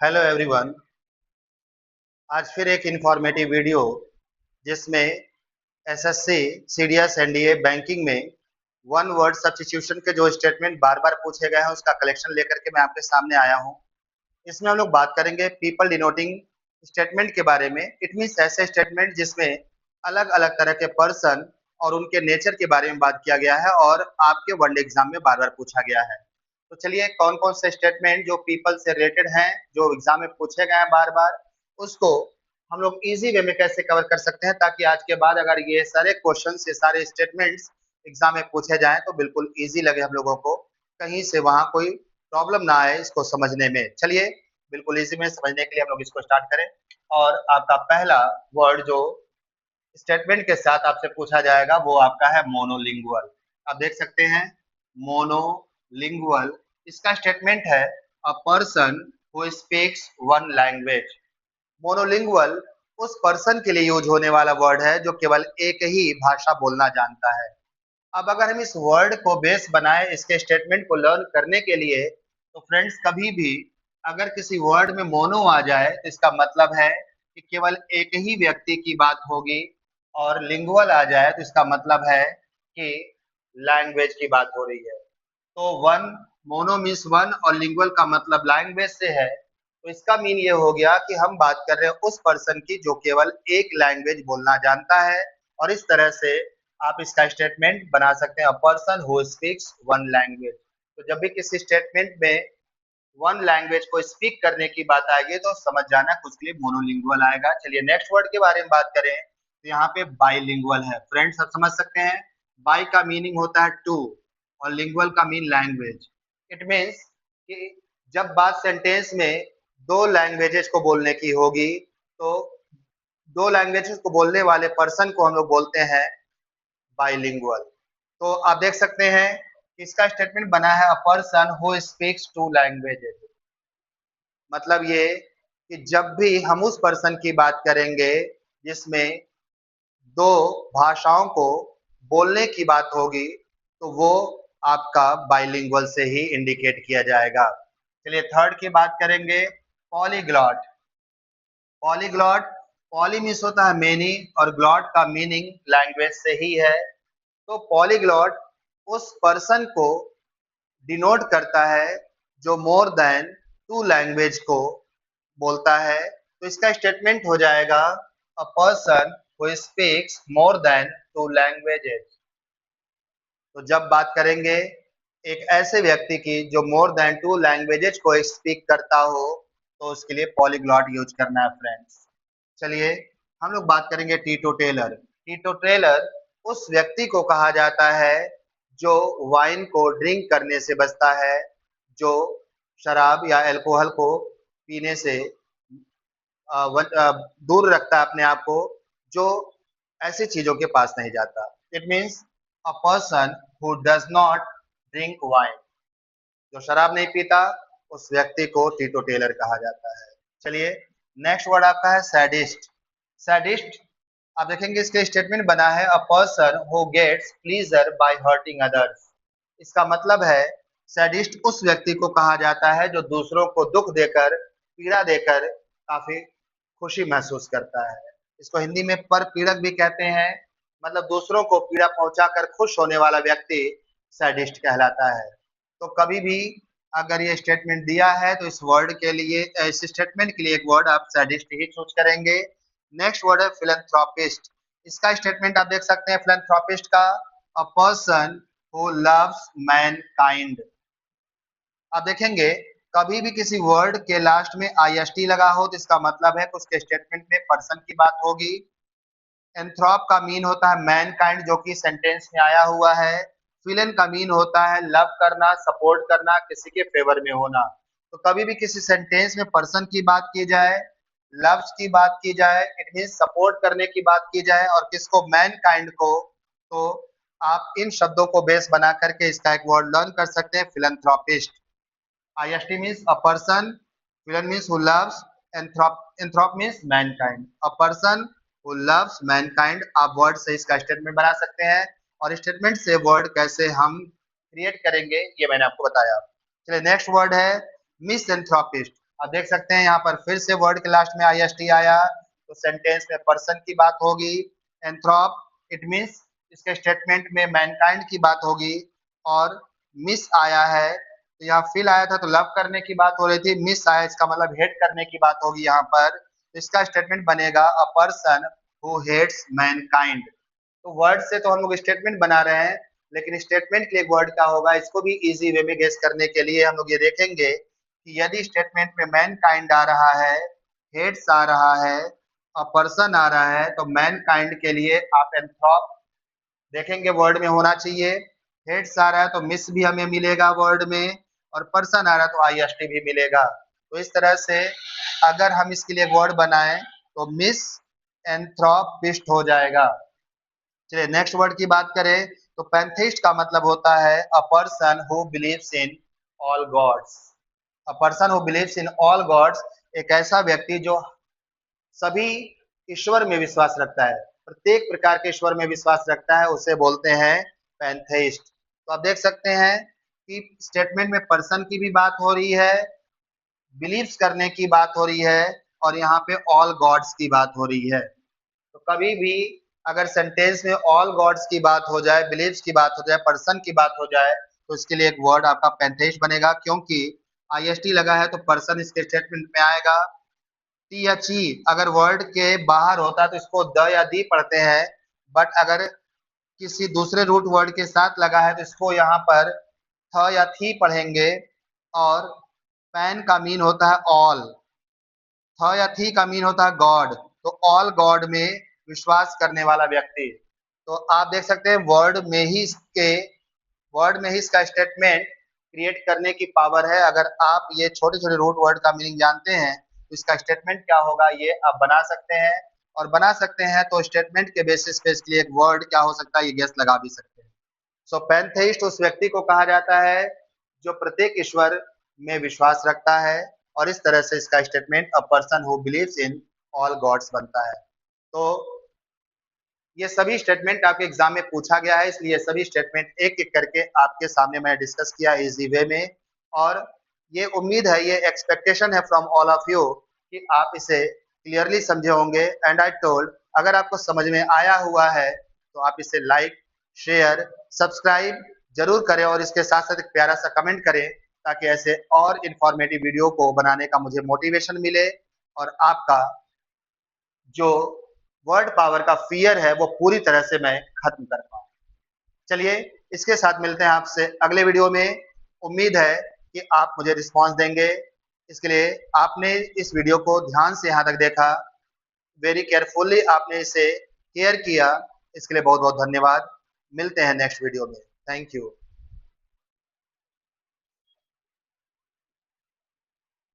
Hello everyone. आज फिर एक इंफॉर्मेटिव वीडियो जिसमें एसएससी, सीडीएस, एनडीए, बैंकिंग में वन वर्ड सब्स्टिट्यूशन के जो स्टेटमेंट बार बार पूछे गए हैं उसका कलेक्शन लेकर के मैं आपके सामने आया हूं। इसमें हम लोग बात करेंगे पीपल डिनोटिंग स्टेटमेंट के बारे में। इट मीन्स ऐसे स्टेटमेंट जिसमें अलग अलग तरह के पर्सन और उनके नेचर के बारे में बात किया गया है और आपके वनडे एग्जाम में बार बार पूछा गया है। तो चलिए कौन कौन से स्टेटमेंट जो पीपल से रिलेटेड हैं, जो एग्जाम में पूछे गए हैं बार बार, उसको हम लोग इजी वे में कैसे कवर कर सकते हैं ताकि आज के बाद अगर ये सारे क्वेश्चंस, ये सारे स्टेटमेंट्स एग्जाम में पूछे जाएं तो बिल्कुल इजी लगे हम लोगों को, कहीं से वहां कोई प्रॉब्लम ना आए इसको समझने में। चलिए बिल्कुल इजी में समझने के लिए हम लोग इसको स्टार्ट करें। और आपका पहला वर्ड जो स्टेटमेंट के साथ आपसे पूछा जाएगा वो आपका है मोनोलिंगुअल। आप देख सकते हैं मोनोलिंगुअल, इसका स्टेटमेंट है a person who speaks one language. Monolingual उस पर्सन के लिए यूज होने वाला वर्ड है जो केवल एक ही भाषा बोलना जानता है। अब अगर हम इस वर्ड को बेस बनाए इसके स्टेटमेंट को लर्न करने के लिए, तो फ्रेंड्स कभी भी अगर किसी वर्ड में मोनो आ जाए तो इसका मतलब है कि केवल एक ही व्यक्ति की बात होगी, और लिंगुअल आ जाए तो इसका मतलब है कि लैंग्वेज की बात हो रही है। तो वन, मोनो मीन्स वन और लिंगुअल का मतलब लैंग्वेज से है, तो इसका मीन ये हो गया कि हम बात कर रहे हैं उस पर्सन की जो केवल एक लैंग्वेज बोलना जानता है। और इस तरह से आप इसका स्टेटमेंट बना सकते हैं, अ person who speaks one language. तो जब भी किसी स्टेटमेंट में वन लैंग्वेज को स्पीक करने की बात आएगी तो समझ जाना कि उसके लिए मोनोलिंगुअल आएगा। चलिए नेक्स्ट वर्ड के बारे में बात करें तो यहाँ पे बाइलिंगुअल है। फ्रेंड्स आप समझ सकते हैं, बाई का मीनिंग होता है टू और लिंगुअल का मीन लैंग्वेज। इट मीन्स कि जब बात सेंटेंस में दो लैंग्वेजेस को बोलने की होगी तो दो लैंग्वेजेस को बोलने वाले पर्सन को हम लोग बोलते हैं बाइलिंगुअल। तो आप देख सकते हैं इसका स्टेटमेंट बना है a person who speaks to languages. मतलब ये कि जब भी हम उस पर्सन की बात करेंगे जिसमें दो भाषाओं को बोलने की बात होगी तो वो आपका बाइलिंगुअल से ही इंडिकेट किया जाएगा। चलिए थर्ड की बात करेंगे, पॉलीग्लॉट। पॉलीग्लॉट, पॉली मीन्स होता है मेनी और ग्लॉट का मीनिंग लैंग्वेज से ही है। तो पॉलीग्लॉट उस पर्सन को डिनोट करता है जो मोर देन टू लैंग्वेज को बोलता है। तो इसका स्टेटमेंट हो जाएगा अ person who speaks more than to languages. तो जब बात करेंगे एक ऐसे व्यक्ति की जो मोर देन टू लैंग्वेजेस को स्पीक करता हो तो उसके लिए पॉलीग्लॉट यूज करना है फ्रेंड्स। चलिए हम लोग बात करेंगे टीटो टेलर। टीटो टेलर उस व्यक्ति को कहा जाता है जो वाइन को ड्रिंक करने से बचता है, जो शराब या अल्कोहल को पीने से दूर रखता है अपने आप को, जो ऐसी चीजों के पास नहीं जाता। It means a person who does not drink wine, जो शराब नहीं पीता उस व्यक्ति को टीटो टेलर कहा जाता है। चलिए नेक्स्ट वर्ड आपका है सैडिस्ट। सैडिस्ट, आप देखेंगे इसके स्टेटमेंट बना है a person who gets pleasure by hurting others. इसका मतलब है सैडिस्ट उस व्यक्ति को कहा जाता है जो दूसरों को दुख देकर, पीड़ा देकर काफी खुशी महसूस करता है। इसको हिंदी में परपीड़क भी कहते हैं, मतलब दूसरों को पीड़ा पहुंचाकर खुश होने वाला व्यक्ति सैडिस्ट कहलाता है। तो कभी भी अगर ये स्टेटमेंट दिया है तो इस वर्ड के लिए, इस स्टेटमेंट के लिए एक वर्ड आप सैडिस्ट ही चूज करेंगे। नेक्स्ट वर्ड है फिलैंथ्रोपिस्ट। इसका स्टेटमेंट आप देख सकते हैं फिलैंथ्रोपिस्ट का, अ पर्सन हु लव्स मैनकाइंड। आप देखेंगे कभी भी किसी वर्ड के लास्ट में आईएसटी लगा हो तो इसका मतलब है कि उसके स्टेटमेंट में पर्सन की बात होगी। एंथ्रोप का मीन होता है मैनकाइंड जो कि सेंटेंस में आया हुआ है। फिलन का मीन होता है लव करना, सपोर्ट करना, किसी के फेवर में होना। तो कभी भी किसी सेंटेंस में पर्सन की बात की जाए, लव्स की बात की जाए, इट मीन सपोर्ट करने की बात की जाए, और किसको, मैनकाइंड को, तो आप इन शब्दों को बेस बना करके इसका एक वर्ड लर्न कर सकते हैं philanthropist. IST means a person, philan means who loves, anthrop means mankind. A person who loves mankind आप वर्ड से इसका स्टेटमेंट बना सकते हैं। और स्टेटमेंट से वर्ड कैसे हम क्रिएट करेंगे ये मैंने आपको बताया। चलिए नेक्स्ट वर्ड है मिसएंथ्रोपिस्ट। अब देख सकते हैं यहाँ पर फिर से वर्ड के लास्ट में IST आया, तो सेंटेंस में पर्सन की बात होगी। एंथ्रोप इट मीन्स इसके स्टेटमेंट में मैनकाइंड की बात होगी। और मिस आया है, तो यहाँ फील आया था तो लव करने की बात हो रही थी, मिस आया इसका मतलब हेट करने की बात होगी यहाँ पर। तो इसका स्टेटमेंट बनेगा a person who hates mankind. तो वर्ड से तो हम लोग स्टेटमेंट बना रहे हैं, लेकिन स्टेटमेंट के लिए वर्ड क्या होगा, इसको भी इजी वे में गेस करने के लिए हम लोग ये देखेंगे कि यदि स्टेटमेंट में मैनकाइंड आ रहा है, हेट्स आ रहा है, अ पर्सन आ रहा है, तो मैनकाइंड के लिए आप एंथ्रोप देखेंगे वर्ड में होना चाहिए। हेड्स आ रहा है तो मिस भी हमें मिलेगा वर्ड में, और पर्सन आ रहा है तो IST भी मिलेगा। तो इस तरह से अगर हम इसके लिए वर्ड बनाएं तो मिस एंथ्रोपिस्ट हो जाएगा। चलिए नेक्स्ट वर्ड की बात करें तो पैंथेइस्ट का मतलब होता है a person who believes in all gods. A person who believes in all gods, एक ऐसा व्यक्ति जो सभी ईश्वर में विश्वास रखता है, प्रत्येक प्रकार के ईश्वर में विश्वास रखता है, उसे बोलते हैं पैंथेइस्ट। तो आप देख सकते हैं कि स्टेटमेंट में पर्सन की भी बात हो रही है, बिलीव्स करने की बात हो रही है, और यहाँ पे ऑल गॉड्स की बात हो रही है। तो कभी भी अगर सेंटेंस में ऑल गॉड्स की बात हो जाए, बिलीव्स की बात हो जाए, पर्सन की बात हो जाए, तो इसके लिए एक वर्ड आपका पैंथेइस्ट बनेगा, क्योंकि IST लगा है तो पर्सन इसके स्टेटमेंट में आएगा। टी या ची अगर वर्ड के बाहर होता है तो इसको द या दी पढ़ते हैं, बट अगर किसी दूसरे रूट वर्ड के साथ लगा है तो इसको यहाँ पर थ या थी पढ़ेंगे। और पैन का मीन होता है ऑल, थ या थी का मीन होता है गॉड, तो ऑल गॉड में विश्वास करने वाला व्यक्ति। तो आप देख सकते हैं वर्ड में ही इसका स्टेटमेंट क्रिएट करने की पावर है। अगर आप ये छोटे छोटे रूट वर्ड का मीनिंग जानते हैं तो इसका स्टेटमेंट क्या होगा ये आप बना सकते हैं, और बना सकते हैं तो स्टेटमेंट के बेसिस पे इसके लिए एक वर्ड क्या हो सकता है ये गेस लगा भी सकते हैं। सो पैंथेइस्ट उस व्यक्ति को कहा जाता है जो प्रत्येक ईश्वर में विश्वास रखता है, और इस तरह से इसका statement a person who believes in all gods बनता है। तो ये सभी स्टेटमेंट आपके एग्जाम में पूछा गया है, इसलिए सभी स्टेटमेंट एक एक करके आपके सामने मैंने डिस्कस किया इजी वे में। और ये उम्मीद है, ये एक्सपेक्टेशन है फ्रॉम ऑल ऑफ यू कि आप इसे क्लियरली समझे होंगे। एंड आई टोल्ड अगर आपको समझ में आया हुआ है तो आप इसे लाइक, शेयर, सब्सक्राइब जरूर करें, और इसके साथ साथ एक प्यारा सा कमेंट करें, ताकि ऐसे और इंफॉर्मेटिव वीडियो को बनाने का मुझे मोटिवेशन मिले, और आपका जो वर्ड पावर का फियर है वो पूरी तरह से मैं खत्म कर पाऊँ। चलिए इसके साथ मिलते हैं आपसे अगले वीडियो में। उम्मीद है कि आप मुझे रिस्पांस देंगे। इसके लिए आपने इस वीडियो को ध्यान से यहाँ तक देखा, वेरी केयरफुली आपने इसे केयर किया, इसके लिए बहुत बहुत धन्यवाद। मिलते हैं नेक्स्ट वीडियो में। Thank you.